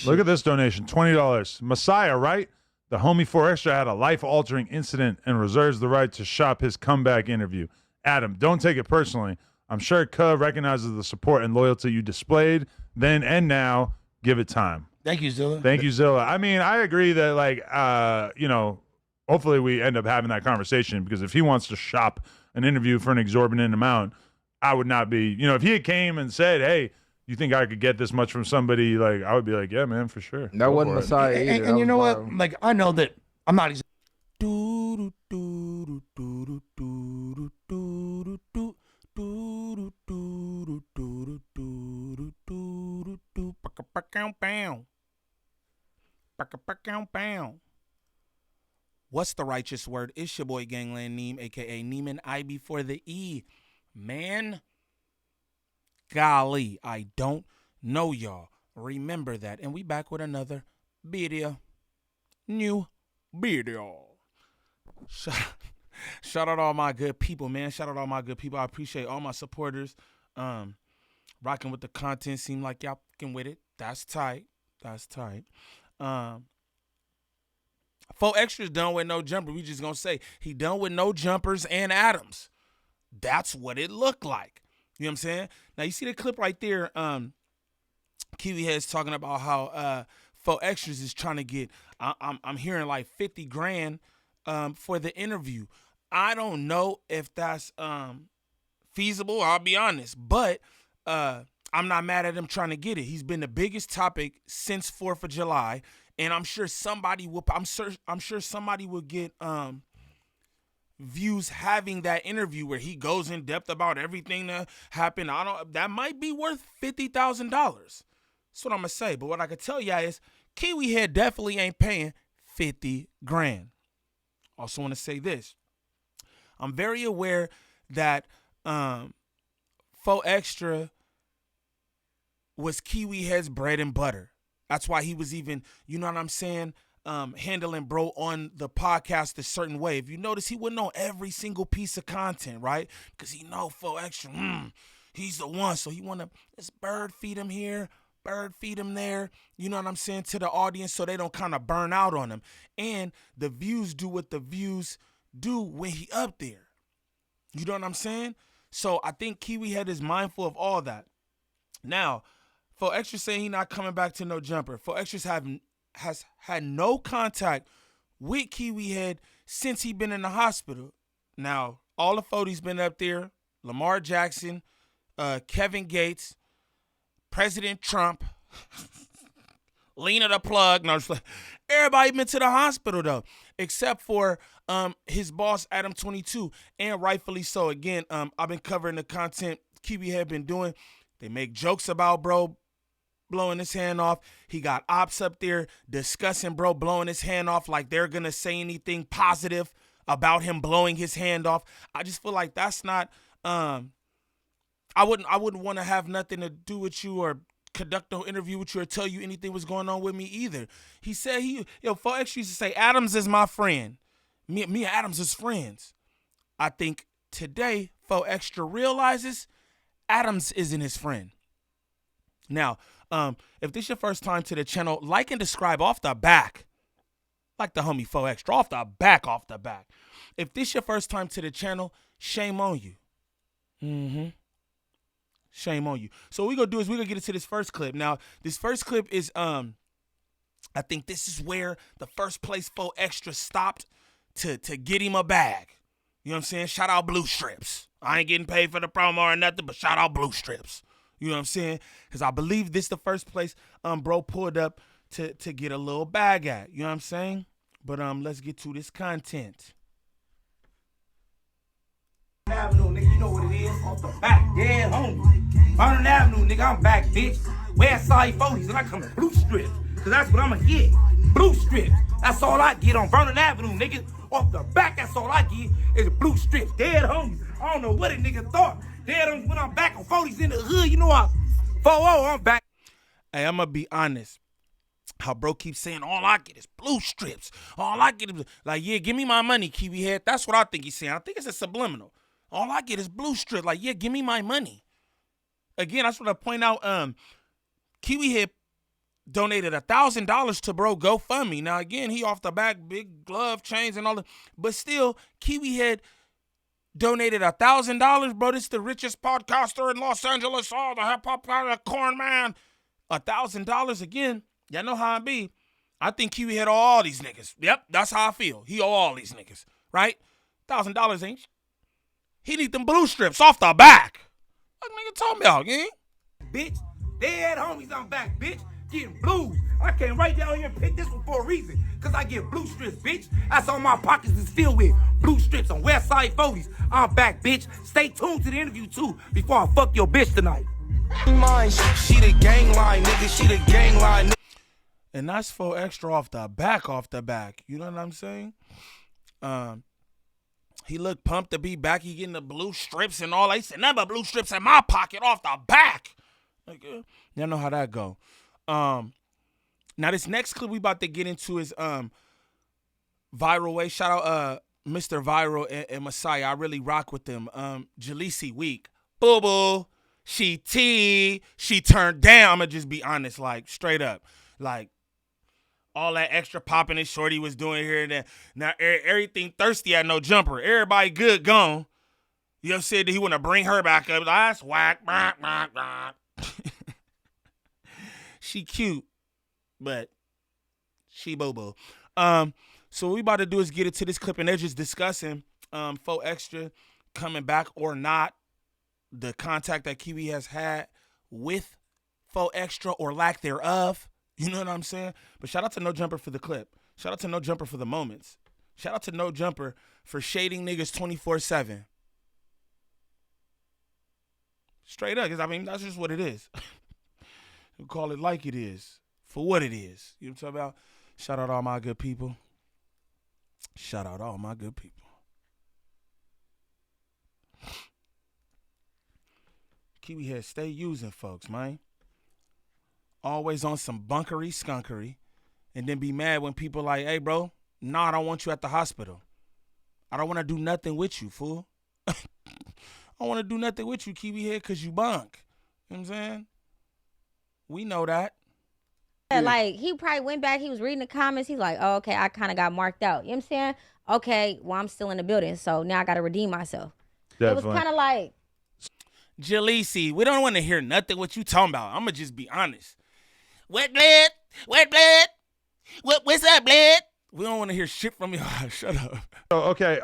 Look at this donation, $20. Messiah, right? The homie 4Extra had a life-altering incident and reserves the right to shop his comeback interview. Adam, don't take it personally. I'm sure Cub recognizes the support and loyalty you displayed then and now. Give it time. Thank you, Zilla. Thank you, Zilla. I mean, I agree that, like, hopefully we end up having that conversation, because if he wants to shop an interview for an exorbitant amount, I would not be, if he had came and said, hey, you think I could get this much from somebody, like, I would be like, yeah, man, for sure. That wasn't Messiah either. And you know what? Viral. Like, I know that I'm not What's the righteous word? It's your boy Gangland Neem, aka Neiman, I before the E. Man, golly, I don't know y'all. Remember that. And we back with another video. New video. Shout out all my good people, man. Shout out all my good people. I appreciate all my supporters. Rocking with the content. Seem like y'all fucking with it. That's tight. That's tight. 4Extra's done with no jumper. We just gonna say he done with no jumpers and Adams. That's what it looked like. You know what I'm saying? Now you see the clip right there. Kiwi Head's talking about how 4Extras is trying to get. I'm hearing like 50 grand for the interview. I don't know if that's feasible. I'll be honest, but I'm not mad at him trying to get it. He's been the biggest topic since 4th of July. And I'm sure somebody will. I'm sure somebody will get views having that interview where he goes in depth about everything that happened. That might be worth $50,000. That's what I'm gonna say. But what I can tell y'all is Kiwi Head definitely ain't paying 50 grand. Also want to say this. I'm very aware that 4Extra was Kiwi Head's bread and butter. That's why he was even, you know what I'm saying, handling bro on the podcast a certain way. If you notice, he wouldn't know every single piece of content, right? Because he know 4Extra, he's the one. So he want to just bird feed him here, bird feed him there, you know what I'm saying, to the audience so they don't kind of burn out on him. And the views do what the views do when he up there. You know what I'm saying? So I think Kiwi Head is mindful of all that. Now, 4Extra saying he not coming back to no jumper. 4Extra has had no contact with Kiwi Head since he been in the hospital. Now, all the photos been up there. Lamar Jackson, Kevin Gates, President Trump, Lena the plug. No, everybody been to the hospital though, except for his boss Adam 22, and rightfully so. Again, I've been covering the content Kiwi Head been doing. They make jokes about bro blowing his hand off. He got ops up there discussing bro blowing his hand off like they're gonna say anything positive about him blowing his hand off. I just feel like that's not I wouldn't want to have nothing to do with you or conduct no interview with you or tell you anything was going on with me either. He said 4Extra used to say Adams is my friend. Me and Adams is friends. I think today 4Extra realizes Adams isn't his friend. Now, if this is your first time to the channel, like and subscribe off the back. Like the homie 4Extra, off the back. If this is your first time to the channel, shame on you. Shame on you. So what we're going to do is we're going to get into this first clip. Now, this first clip is, I think this is where the first place 4Extra stopped to get him a bag. You know what I'm saying? Shout out Blue Strips. I ain't getting paid for the promo or nothing, but shout out Blue Strips. You know what I'm saying? Because I believe this is the first place bro pulled up to get a little bag at. You know what I'm saying? But let's get to this content. Avenue, nigga, you know what it is. Off the back, dead home. Vernon Avenue, nigga, I'm back, bitch. West Side 40s, and I come to Blue Strips. Because that's what I'ma get. Blue Strips. That's all I get on Vernon Avenue, nigga. Off the back, that's all I get is Blue Strips. Dead homies. I don't know what a nigga thought. Dead homies when I'm back on 40s in the hood, you know I 4-0, I'm back. Hey, I'm going to be honest. How bro keeps saying, all I get is Blue Strips. All I get is, like, yeah, give me my money, Kiwi Head. That's what I think he's saying. I think it's a subliminal. All I get is Blue Strips. Like, yeah, give me my money. Again, I just want to point out, Kiwi Head donated $1,000 to bro GoFundMe. Now again, he off the back, big glove chains and all that, but still, Kiwi Head donated $1,000, bro. This is the richest podcaster in Los Angeles. Oh, the hip hop guy, the corn man. $1,000 again. Y'all know how I be. I think Kiwi Head owe all these niggas. Yep, that's how I feel. He owe all these niggas, right? $1,000 ain't. He need them blue strips off the back. What nigga talking about, gang? Bitch, dead homies, I'm back, bitch. Getting blues. I came right down here and picked this one for a reason. Cause I get blue strips, bitch. That's all my pockets is filled with. Blue strips on Westside 40s. I'm back, bitch. Stay tuned to the interview too before I fuck your bitch tonight. She the gang line, nigga. She the gang line. And that's for extra off the back. You know what I'm saying? He looked pumped to be back. He getting the blue strips and all that. He said, never blue strips in my pocket off the back. Like, y'all know how that go. Now this next clip we about to get into is Viral Way. Shout out Mr. Viral and Messiah. I really rock with them. Jalisi Week. Boo boo. She turned down. I'ma just be honest, like straight up. Like all that extra popping that Shorty was doing here and there. Now everything thirsty at No Jumper. Everybody good gone. You know, said that he want to bring her back up. That's whack. She cute, but she boo-boo. So what we about to do is get into this clip, and they're just discussing Faux Extra coming back or not, the contact that Kiwi has had with Faux Extra or lack thereof. You know what I'm saying? But shout out to No Jumper for the clip. Shout out to No Jumper for the moments. Shout out to No Jumper for shading niggas 24/7. Straight up, because I mean, that's just what it is. We call it like it is, for what it is. You know what I'm talking about? Shout out all my good people. Shout out all my good people. Kiwi Head, stay using folks, man. Always on some bunkery skunkery. And then be mad when people like, hey, bro, nah, I don't want you at the hospital. I don't want to do nothing with you, fool. I don't want to do nothing with you, Kiwi Head, because you bunk. You know what I'm saying? We know that. Yeah, like, he probably went back, he was reading the comments, he's like, oh, okay, I kind of got marked out. You know what I'm saying? Okay, well, I'm still in the building, so now I got to redeem myself. Definitely. It was kind of like... Jalisi, we don't want to hear nothing what you talking about. I'm going to just be honest. Wet bled? Wet bled? What's up, bled? We don't want to hear shit from you. Shut up. So, okay,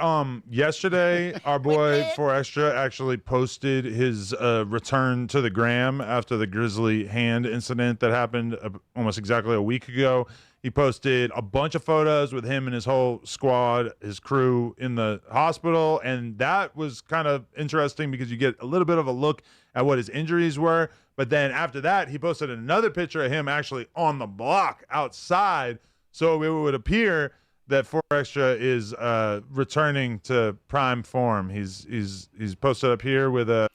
yesterday, our boy For Extra actually posted his return to the gram after the Grizzly hand incident that happened almost exactly a week ago. He posted a bunch of photos with him and his whole squad, his crew in the hospital, and that was kind of interesting because you get a little bit of a look at what his injuries were. But then after that, he posted another picture of him actually on the block outside, so it would appear that For Extra is returning to prime form. He's posted up here with a...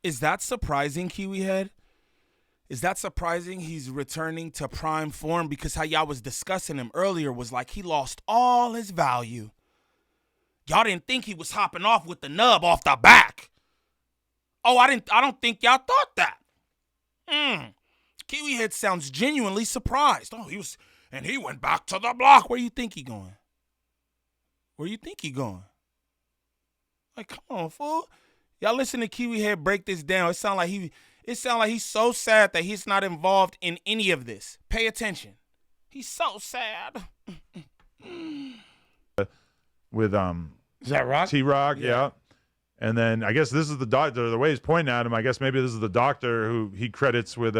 Is that surprising, Kiwi Head? Is that surprising he's returning to prime form? Because how y'all was discussing him earlier was like he lost all his value. Y'all didn't think he was hopping off with the nub off the back. Oh, I don't think y'all thought that. Kiwi Head sounds genuinely surprised. Oh, he went back to the block. Where you think he going? Where you think he going? Like, come on, fool. Y'all listen to Kiwi Head break this down. It sound like he's so sad that he's not involved in any of this. Pay attention. He's so sad. With Is that Rock? T-Rock, yeah. And then I guess this is the doctor. The way he's pointing at him, I guess maybe this is the doctor who he credits with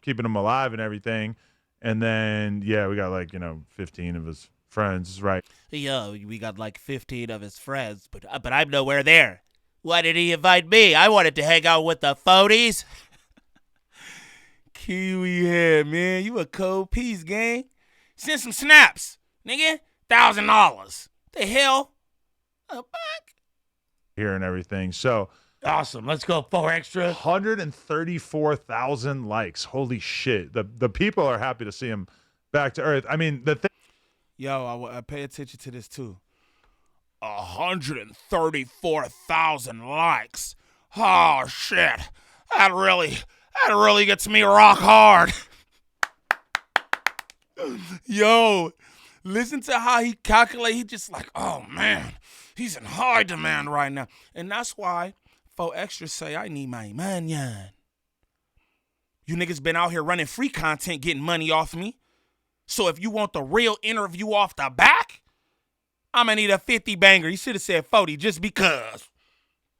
keeping him alive and everything. And then we got 15 of his friends, right? Yo, we got 15 of his friends, but I'm nowhere there. Why did he invite me? I wanted to hang out with the phonies. Kiwi Head, man, you a cold piece, gang. Send some snaps, nigga. $1,000. The hell? Back. Here and everything. So Awesome. Let's go. 4 Extra. 134,000 likes. Holy shit. The people are happy to see him back to earth. I mean, the thing. Yo, I pay attention to this too. 134,000 likes. Oh shit. That really gets me rock hard. Yo, listen to how he calculate. He just like, oh man, he's in high demand right now. And that's why 4Extra say I need my money. You niggas been out here running free content, getting money off me. So if you want the real interview off the back, I'm gonna need a 50 banger. You should have said 40 just because.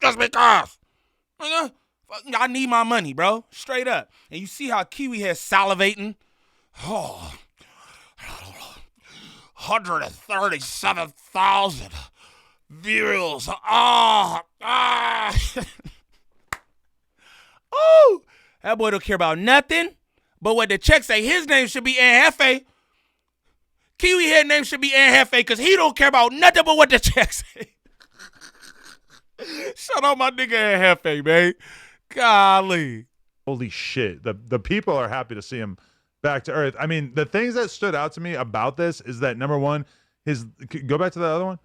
Just because. Nigga, I need my money, bro. Straight up. And you see how Kiwi Head salivating? Oh, 137,000 views. Oh, oh, that boy don't care about nothing. But what the check say, his name should be En Jefe. Kiwi Head name should be En Jefe because he don't care about nothing but what the check say. Shout out my nigga En Jefe, man. Golly. Holy shit. The people are happy to see him back to earth. I mean, the things that stood out to me about this is that, number one, go back to the other one.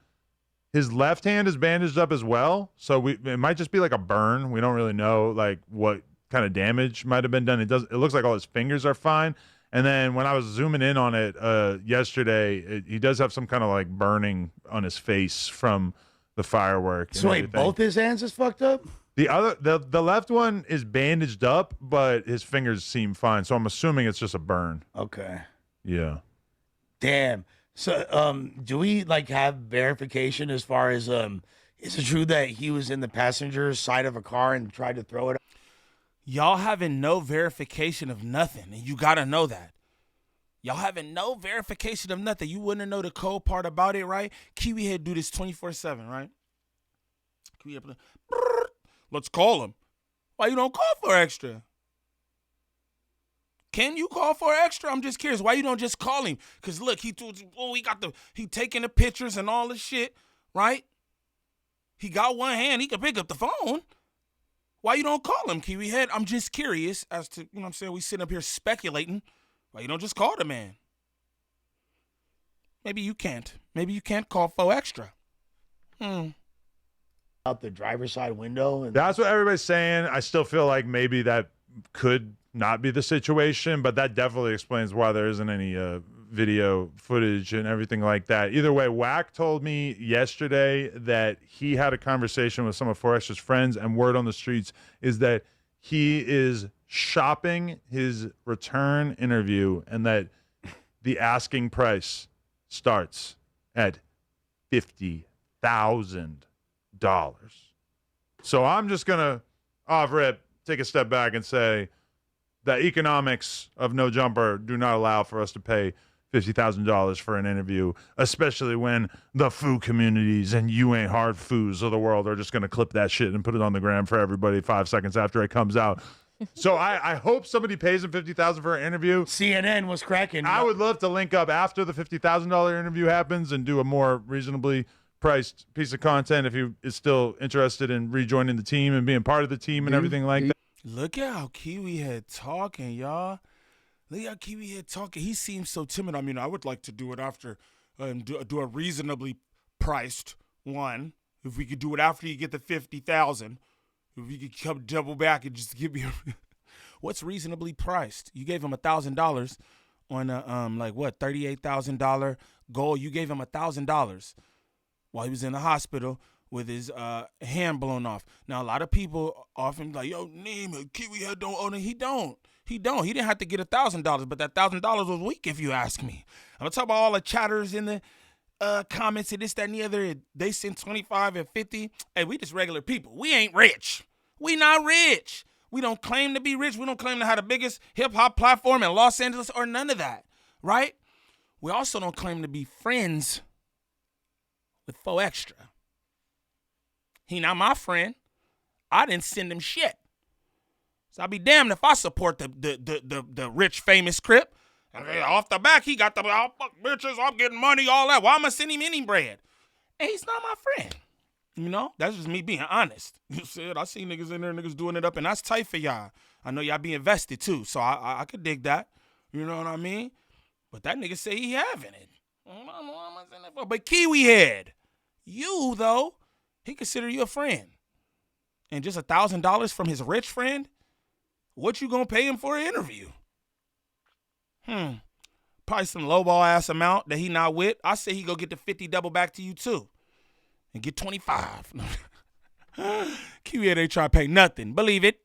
His left hand is bandaged up as well. So it might just be like a burn. We don't really know like what kind of damage might have been done. It looks like all his fingers are fine. And then when I was zooming in on it yesterday, he does have some kind of like burning on his face from the firework. So wait, both his hands is fucked up? The left one is bandaged up, but his fingers seem fine. So I'm assuming it's just a burn. Okay. Yeah. Damn. So do we like have verification as far as is it true that he was in the passenger side of a car and tried to throw it? Y'all having no verification of nothing, and you gotta know that. Y'all having no verification of nothing. You wouldn't know the cold part about it, right? Kiwi Head do this 24/7, right? Kiwi Head, let's call him. Why you don't call 4Extra? Can you call 4Extra? I'm just curious. Why you don't just call him? Cause look, he taking the pictures and all the shit, right? He got one hand. He can pick up the phone. Why you don't call him, Kiwi Head? I'm just curious as to, you know what I'm saying? We sitting up here speculating. Why you don't just call the man? Maybe you can't. Maybe you can't call 4Extra. Out the driver's side window. And That's what everybody's saying. I still feel like maybe that could not be the situation, but that definitely explains why there isn't any video footage and everything like that. Either way, Wack told me yesterday that he had a conversation with some of 4Extra's friends, and word on the streets is that he is shopping his return interview and that the asking price starts at $50,000. So I'm just going to off rip take a step back and say the economics of No Jumper do not allow for us to pay $50,000 for an interview, especially when the food communities and You Ain't Hard Foods of the world are just going to clip that shit and put it on the gram for everybody 5 seconds after it comes out. So I hope somebody pays him $50,000 for an interview. CNN was cracking. I would love to link up after the $50,000 interview happens and do a more reasonably priced piece of content if he is still interested in rejoining the team and being part of the team and everything like that. Look at how Kiwi Head talking, y'all. Look at how Kiwi Head talking. He seems so timid. I mean, I would like to do it after, do a reasonably priced one. If we could do it after you get the $50,000, if you could come double back and just give me what's reasonably priced? You gave him $1,000 on a $38,000 goal. You gave him $1,000 while he was in the hospital with his hand blown off. Now, a lot of people often like, yo, Neiman, Kiwi Head don't own it. He don't. He didn't have to get $1,000, but that $1,000 was weak if you ask me. I'm going to talk about all the chatters in the comments and this, that, and the other. They send 25 and 50. Hey, we just regular people. We ain't rich. We not rich. We don't claim to be rich. We don't claim to have the biggest hip-hop platform in Los Angeles or none of that, right? We also don't claim to be friends with 4Extra. He not my friend. I didn't send him shit. So I'll be damned if I support the rich, famous Crip. And off the back, he got the, oh, fuck bitches, I'm getting money, all that. Why am I sending him any bread? And he's not my friend. You know, that's just me being honest. You said, I see niggas in there, niggas doing it up, and that's tight for y'all. I know y'all be invested too, so I could dig that. You know what I mean? But that nigga say he having it. I don't know what I'm saying that for. But Kiwi Head, you, though, he consider you a friend. And just $1,000 from his rich friend? What you gonna pay him for an interview? probably some lowball ass amount that he not with, I say he go get the 50 double back to you too. And get 25. Kiwi ain't trying to pay nothing. Believe it.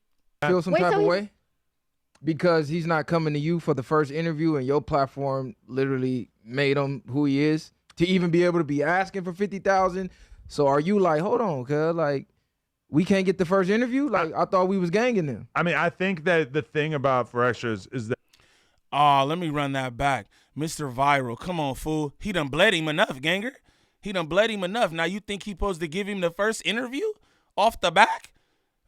Feel some Wait, type so of he- way? Because he's not coming to you for the first interview and your platform literally made him who he is to even be able to be asking for 50,000. So are you like, hold on, cuz like we can't get the first interview? Like I thought we was ganging them. I mean, I think that the thing about For Extras is that Oh, let me run that back. Mr. Viral, come on, fool. He done bled him enough, ganger. He done bled him enough. Now you think he supposed to give him the first interview off the back?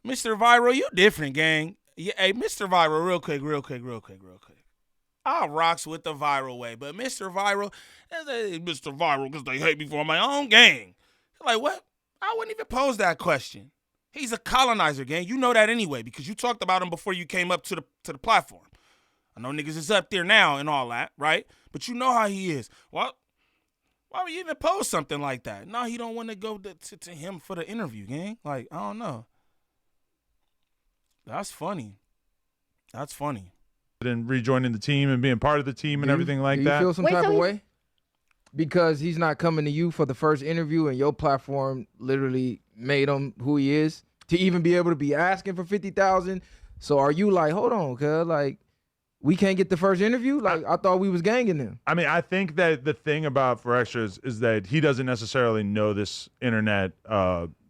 Mr. Viral, you different, gang. Yeah, hey, Mr. Viral, real quick. I rocks with the viral way, but Mr. Viral, Mr. Viral, because they hate me for my own gang. Like, what? I wouldn't even pose that question. He's a colonizer, gang. You know that anyway, because you talked about him before you came up to the platform. I know niggas is up there now and all that, right? But you know how he is. Why would you even post something like that? No, he don't want to go to him for the interview, gang. Like, I don't know. That's funny. and rejoining the team and being part of the team and everything like do that. you feel some Wait, type so of he- way? Because he's not coming to you for the first interview and your platform literally made him who he is to even be able to be asking for 50,000. So are you like, hold on, cuz like we can't get the first interview? Like I thought we was ganging them. I mean, I think that the thing about For Extras is that he doesn't necessarily know this internet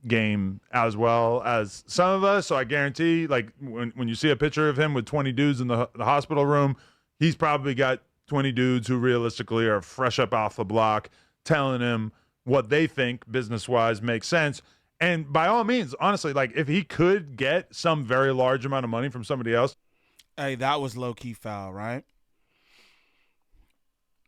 game as well as some of us. So I guarantee, like, when you see a picture of him with 20 dudes in the hospital room, he's probably got 20 dudes who realistically are fresh up off the block telling him what they think business-wise makes sense. And by all means, honestly, like, if he could get some very large amount of money from somebody else, Hey, that was low-key foul, right?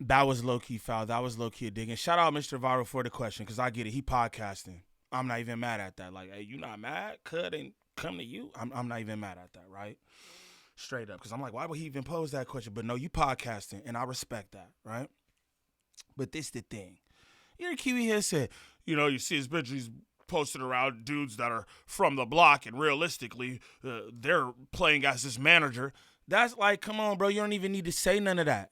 That was low-key foul. That was low-key a dig. And shout out Mr. Viral for the question, because I get it. He podcasting. I'm not even mad at that. Like, hey, you not mad? Couldn't come to you? I'm not even mad at that, right? Straight up. Because I'm like, why would he even pose that question? But no, you podcasting, and I respect that, right? But this the thing. Your Kiwi here said, you know, you see his picture, he's posted around dudes that are from the block, and realistically, they're playing as his manager. That's like, come on, bro. You don't even need to say none of that.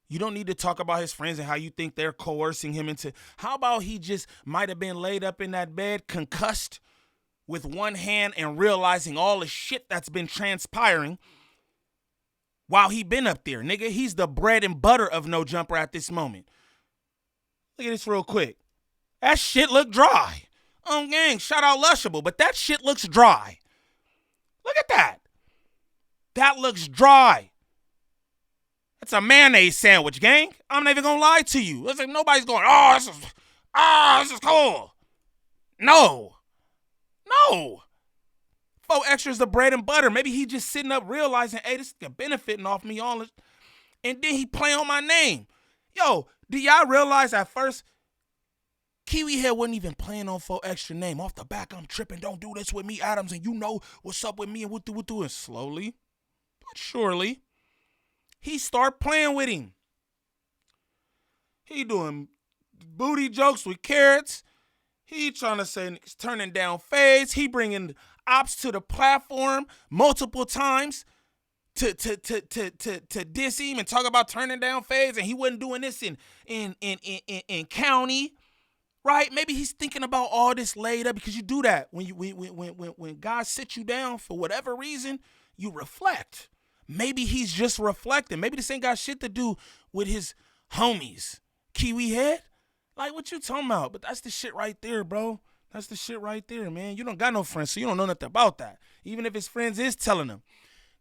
You don't need to talk about his friends and how you think they're coercing him into. How about he just might have been laid up in that bed, concussed with one hand and realizing all the shit that's been transpiring while he been up there. Nigga, he's the bread and butter of No Jumper at this moment. Look at this real quick. That shit look dry. Gang, shout out Lushable, but that shit looks dry. Look at that. That looks dry. That's a mayonnaise sandwich, gang. I'm not even gonna lie to you. It's like nobody's going, this is cool. No. Faux Extra's the bread and butter. Maybe he just sitting up realizing, hey, this is benefiting off me all this. And then he play on my name. Yo, do y'all realize at first Kiwi Head wasn't even playing on Faux Extra name. Off the back, I'm tripping. Don't do this with me, Adams. And you know what's up with me and what do. And slowly, but surely, he start playing with him. He doing booty jokes with carrots. He trying to say niggas turning down fades. He bringing ops to the platform multiple times to diss him and talk about turning down fades. And he wasn't doing this in county. Right? Maybe he's thinking about all this laid up, because you do that when God sits you down for whatever reason, you reflect. Maybe he's just reflecting. Maybe this ain't got shit to do with his homies. Kiwi Head? Like, what you talking about? But that's the shit right there, bro. That's the shit right there, man. You don't got no friends, so you don't know nothing about that. Even if his friends is telling him,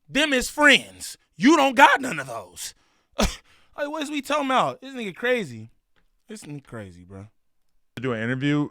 them is friends. You don't got none of those. Like, what is we talking about? This nigga crazy. This nigga crazy, bro. to do an interview,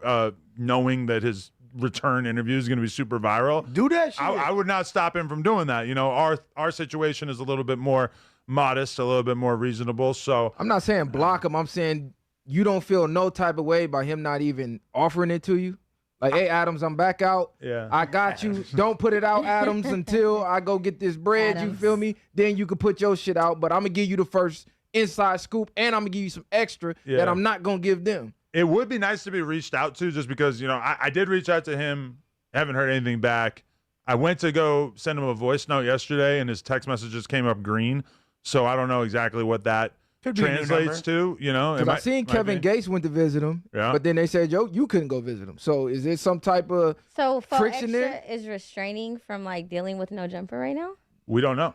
knowing that his return interview is going to be super viral. Do that shit. I would not stop him from doing that. You know, our situation is a little bit more modest, a little bit more reasonable. So I'm not saying block him. I'm saying you don't feel no type of way by him not even offering it to you. Like, hey, Adams, I'm back out. Yeah. I got you. Don't put it out, Adams, until I go get this bread. You Adams. feel me? Then you can put your shit out. But I'm going to give you the first inside scoop, and I'm going to give you some extra Yeah. that I'm not going to give them. It would be nice to be reached out to, just because, you know, I did reach out to him. Haven't heard anything back. I went to go send him a voice note yesterday, and his text messages came up green. So I don't know exactly what that Could be a new translates to, you know. Because I seen Kevin Gates went to visit him, Yeah. but then they said, yo, you couldn't go visit him. So is there some type of So Faux friction Extra there? is restraining from like dealing with no jumper right now? We don't know.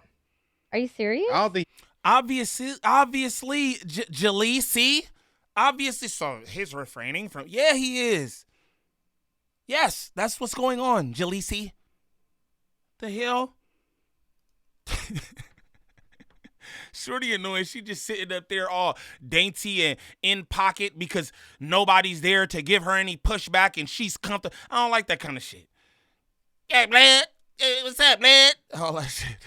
Are you serious? I don't think Obviously, Jalisi. Obviously, so he's refraining from. Yeah, he is. Yes, that's what's going on, Jalisi. The hell? Shorty annoying. She just sitting up there all dainty and in pocket because nobody's there to give her any pushback and she's comfortable. I don't like that kind of shit. Hey, Bled. Hey, what's up, Bled? All that shit.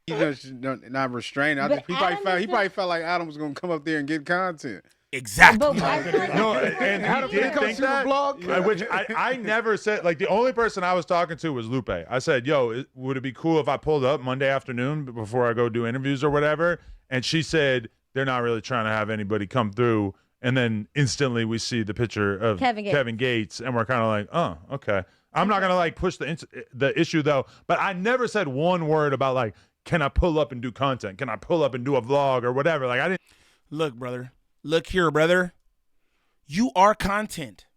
he's not restrained. I But think he probably Adam felt like Adam was gonna come up there and get content. Exactly. But I feel like No, that's and Adam he did comes think to the that, blog. which I never said. Like, the only person I was talking to was Lupe. I said, yo, would it be cool if I pulled up Monday afternoon before I go do interviews or whatever? And she said, they're not really trying to have anybody come through. And then instantly we see the picture of Kevin Gates. And we're kind of like, oh, okay. I'm not going to, like, push the issue, though. But I never said one word about, like, can I pull up and do content? Can I pull up and do a vlog or whatever? Like, I didn't. Look, brother. Look here, brother. You are content.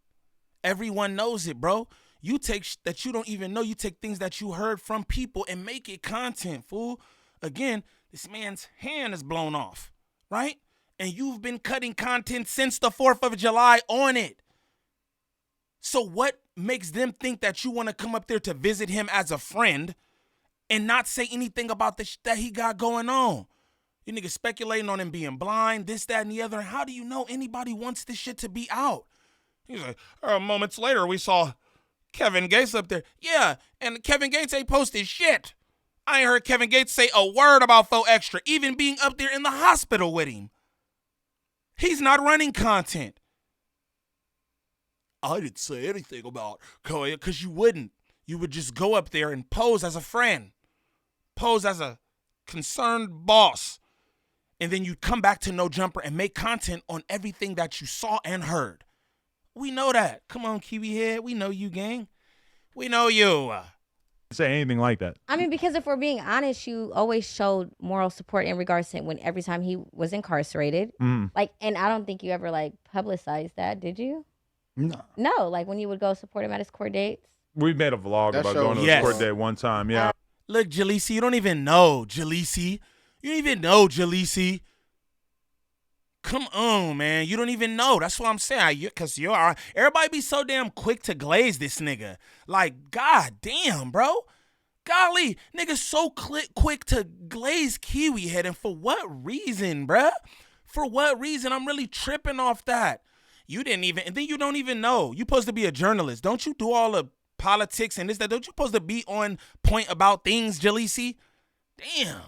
Everyone knows it, bro. You take that you don't even know. You take things that you heard from people and make it content, fool. Again, this man's hand is blown off, right? And you've been cutting content since the 4th of July on it. So what makes them think that you want to come up there to visit him as a friend and not say anything about the that he got going on? You niggas speculating on him being blind, this, that, and the other. How do you know anybody wants this shit to be out? He's like, moments later, we saw Kevin Gates up there. Yeah, and Kevin Gates ain't posted shit. I ain't heard Kevin Gates say a word about Faux Extra, even being up there in the hospital with him. He's not running content. I didn't say anything about Koya because you wouldn't. You would just go up there and pose as a friend, pose as a concerned boss. And then you come back to No Jumper and make content on everything that you saw and heard. We know that. Come on, Kiwi Head. We know you, gang. We know you. Say anything like that. I mean, because if we're being honest, you always showed moral support in regards to when every time he was incarcerated. Like, and I don't think you ever like publicized that, did you? No. No, like when you would go support him at his court dates. We made a vlog That about show going to was- the Yes. court date one time. Yeah. Look, Jalisi, you don't even know, Jalisi. You don't even know, Jalisi. Come on, man. You don't even know. That's what I'm saying. Because everybody be so damn quick to glaze this nigga. Like, god damn, bro. Golly, nigga so quick to glaze Kiwi Head. And for what reason, bruh? For what reason? I'm really tripping off that. You didn't even, and then you don't even know. You supposed to be a journalist. Don't you do all the politics and this, that? Don't you supposed to be on point about things, Jalisi? Damn.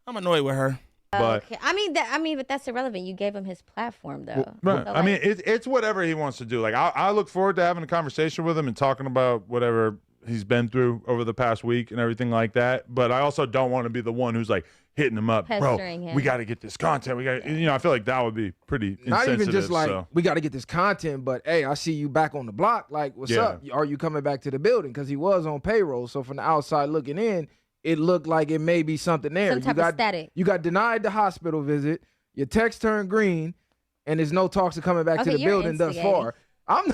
I'm annoyed with her. But Okay. But that's irrelevant. You gave him his platform, though. right. So, I mean, like, it's whatever he wants to do. Like, I look forward to having a conversation with him and talking about whatever he's been through over the past week and everything like that. But I also don't want to be the one who's like hitting him up, Pestering bro. him. We got to get this content. We got, I feel like that would be pretty not even just insensitive, like so. we got to get this content, but hey, I see you back on the block. Like, what's Yeah. up? Are you coming back to the building? Because he was on payroll. So from the outside looking in, it looked like it may be something there. Some type of static. You got denied the hospital visit. Your text turned green, and there's no talks of coming back to Okay, the you're building thus instigating. far. I'm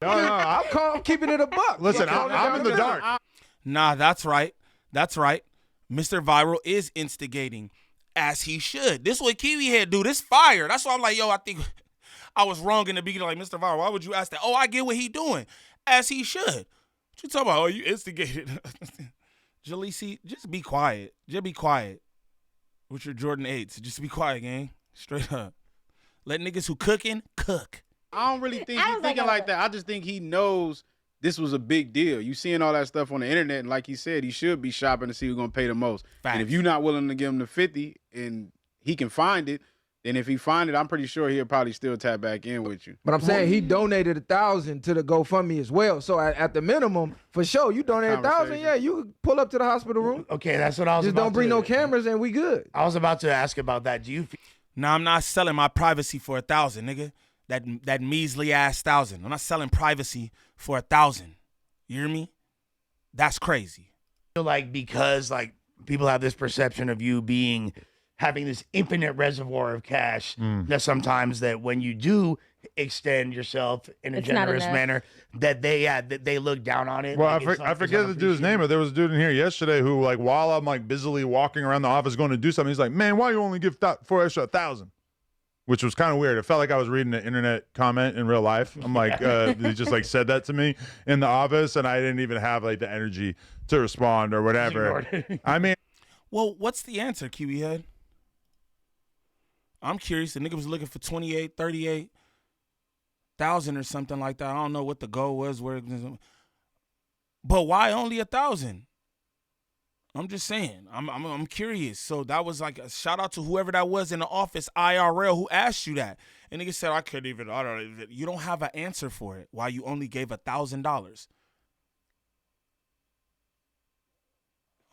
I'm keeping it a buck. Listen, Calling it I'm down in the to dark. Nah, that's right. That's right. Mr. Viral is instigating, as he should. This what Kiwi Head do. This fire. That's why I'm like, yo, I think I was wrong in the beginning. Like, Mr. Viral, why would you ask that? Oh, I get what he doing. As he should. What you talking about? Oh, you instigated. Jalisi, just be quiet. Just be quiet. With your Jordan 8s. Just be quiet, gang. Straight up. Let niggas who cooking, cook. I don't really think I he's was like, thinking like that. I just think he knows this was a big deal. You seeing all that stuff on the internet, and like he said, he should be shopping to see who's gonna pay the most. Facts. And if you're not willing to give him the 50 and he can find it, then if he find it, I'm pretty sure he'll probably still tap back in with you. But I'm saying he donated 1,000 to the GoFundMe as well. So at the minimum, for sure, you donate 1,000. Conversation. Yeah, you could pull up to the hospital room. Okay, that's what I was Just about don't bring to, no cameras, and we good. I was about to ask about that. Do you feel Now, I'm not selling my privacy for 1,000, nigga. That measly ass 1,000. I'm not selling privacy for 1,000. You hear me? That's crazy. like because like people have this perception of you being having this infinite reservoir of cash that sometimes that when you do extend yourself in a It's not generous enough. manner, that they look down on it. Well, like it's I forget the dude's name, but there was a dude in here yesterday who, like, while I'm like busily walking around the office going to do something, he's like, "Man, why you only give for extra 1,000?" Which was kind of weird. It felt like I was reading an internet comment in real life. I'm like, he just like said that to me in the office, and I didn't even have like the energy to respond or whatever. I mean, Well, what's the answer, Kiwi Head? I'm curious. The nigga was looking for 28, 38,000 or something like that. I don't know what the goal was. But why only 1,000? I'm just saying. I'm curious. So that was like a shout out to whoever that was in the office, IRL, who asked you that. And nigga said, I don't even. You don't have an answer for it. Why you only gave $1,000?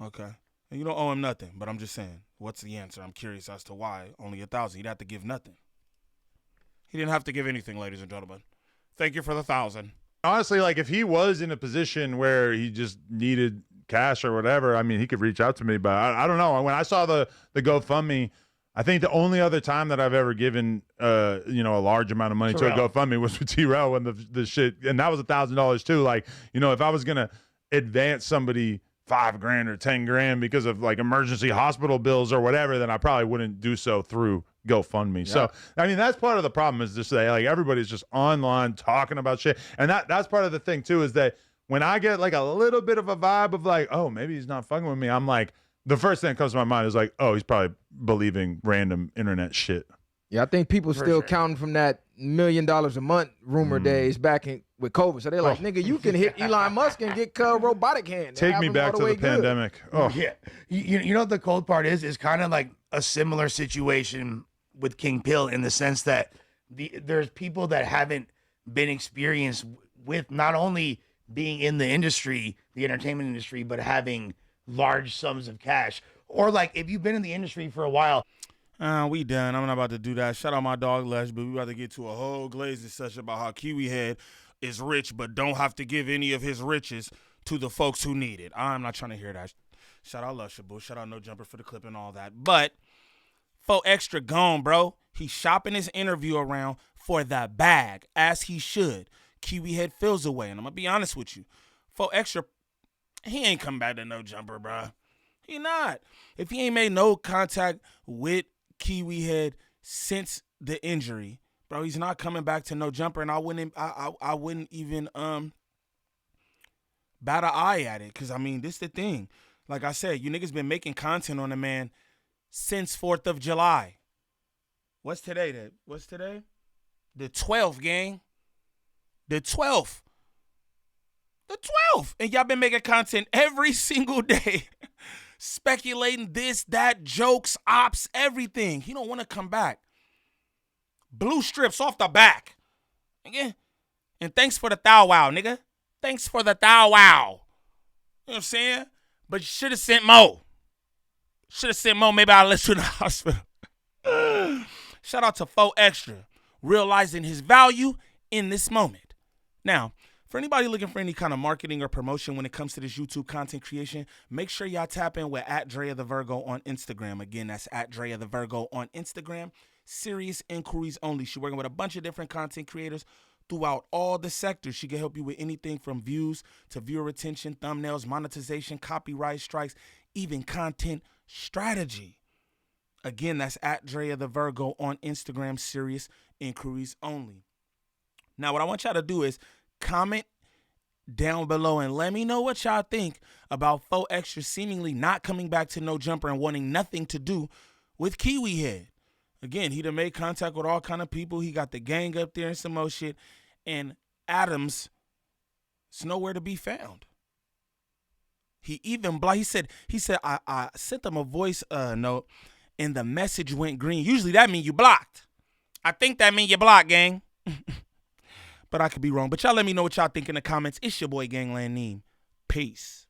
Okay. And you don't owe him nothing, but I'm just saying, what's the answer? I'm curious as to why only 1,000. He'd have to give nothing. He didn't have to give anything, ladies and gentlemen. Thank you for the 1,000. honestly, like if he was in a position where he just needed cash or whatever, I mean, he could reach out to me. But I don't know. When I saw the GoFundMe, I think the only other time that I've ever given, a large amount of money to a GoFundMe was with T-Rail when the shit, and that was $1,000 too. Like, if I was gonna advance somebody $5,000 or $10,000 because of like emergency hospital bills or whatever, then I probably wouldn't do so through GoFundMe. Yeah. So, I mean, that's part of the problem is just that like everybody's just online talking about shit. And that's part of the thing too, is that when I get like a little bit of a vibe of like, oh, maybe he's not fucking with me, I'm like, the first thing that comes to my mind is like, oh, he's probably believing random internet shit. Yeah, I think people still counting from that $1 million a month rumor days back with COVID. So they're like, nigga, you can hit Elon Musk and get robotic hand. Take me back to the pandemic. Oh, yeah. You know what the cold part is kind of like a similar situation with King Pill in the sense that there's people that haven't been experienced with not only being in the industry, the entertainment industry, but having large sums of cash. Or like if you've been in the industry for a while. We done. I'm not about to do that. Shout out my dog Lesh, but we about to get to a whole glazing session about how Kiwi Head is rich, but don't have to give any of his riches to the folks who need it. I'm not trying to hear that. Shout out Lushabu. Shout out No Jumper for the clip and all that. But Fo Extra gone, bro. He's shopping his interview around for the bag, as he should. Kiwi Head feels away, and I'm gonna be honest with you. Fo Extra, he ain't come back to No Jumper, bro. He not. If he ain't made no contact with Kiwi Head since the injury, bro, he's not coming back to No Jumper, and I wouldn't even bat an eye at it, because I mean, this the thing. Like I said, you niggas been making content on the man since 4th of July. What's today? What's today? The 12th, gang. The 12th. The 12th. And y'all been making content every single day. Speculating this, that, jokes, ops, everything. He don't want to come back. Blue strips off the back. Again. And thanks for the thou wow, nigga. Thanks for the thou wow. You know what I'm saying? But you should have sent Mo. Should have sent Mo. Maybe I'll let you in the hospital. Shout out to Fo Extra. Realizing his value in this moment. Now, for anybody looking for any kind of marketing or promotion when it comes to this YouTube content creation, make sure y'all tap in with @DreaTheVirgo on Instagram. Again, that's @DreaTheVirgo on Instagram. Serious inquiries only. She's working with a bunch of different content creators throughout all the sectors. She can help you with anything from views to viewer retention, thumbnails, monetization, copyright strikes, even content strategy. Again, that's @DreaTheVirgo on Instagram. Serious inquiries only. Now, what I want y'all to do is comment down below and let me know what y'all think about Fo Extra seemingly not coming back to No Jumper and wanting nothing to do with Kiwi Head. Again, he done made contact with all kind of people. He got the gang up there and some more shit. And Adams is nowhere to be found. He even he said I sent them a voice note and the message went green. Usually that means you blocked. I think that means you blocked, gang. But I could be wrong. But y'all let me know what y'all think in the comments. It's your boy Gangland Neem. Peace.